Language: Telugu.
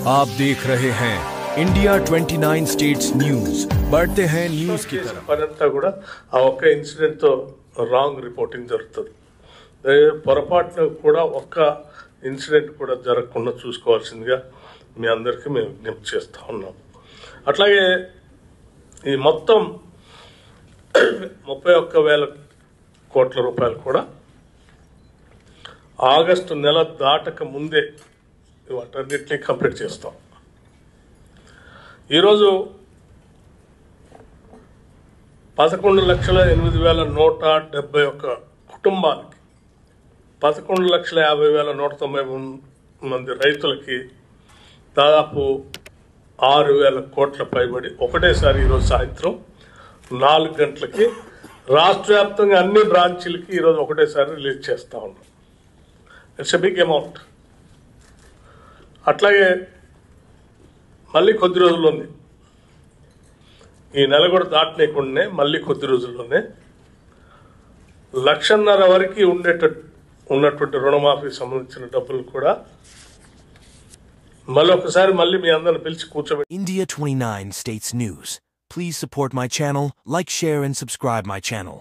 आप देख रहे हैं इंडिया 29 स्टेट्स न्यूज। बढ़ते हैं न्यूज की तरफ। పనంతా కూడా ఆ ఒక్క ఇన్సిడెంట్ తో రాంగ్ రిపోర్టింగ్ జరుగుతుంది. పొరపాటున కూడా ఒక్క ఇన్సిడెంట్ కూడా జరగకుండా చూసుకోవాల్సిందిగా మీ అందరికీ మేము విజ్ఞప్తి చేస్తూ ఉన్నాం. అట్లాగే ఈ మొత్తం 31,000 కోట్ల రూపాయలు కూడా ఆగస్టు నెల దాటక ముందే వాటన్నిటినీ కంప్లీట్ చేస్తాం. ఈరోజు 11,08,171 కుటుంబాలకి 11,50,190 మంది రైతులకి దాదాపు 6,000 కోట్ల పైబడి ఒకటేసారి ఈరోజు సాయంత్రం 4 గంటలకి రాష్ట్ర వ్యాప్తంగా అన్ని బ్రాంచీలకి ఈరోజు ఒకటేసారి రిలీజ్ చేస్తూ ఉన్నాం. It's a big amount. అట్లాగే మళ్ళీ కొద్ది రోజుల్లోనే ఈ నెల కూడా దాటనేకుండానే మళ్ళీ కొద్ది రోజుల్లోనే 1,50,000 వరకు ఉన్నటువంటి రుణమాఫీ సంబంధించిన డబ్బులు కూడా మళ్ళీ మీ అందరిని పిలిచి కూర్చోబెట్టి India 29 States News. Please support my channel, like, share and subscribe my channel.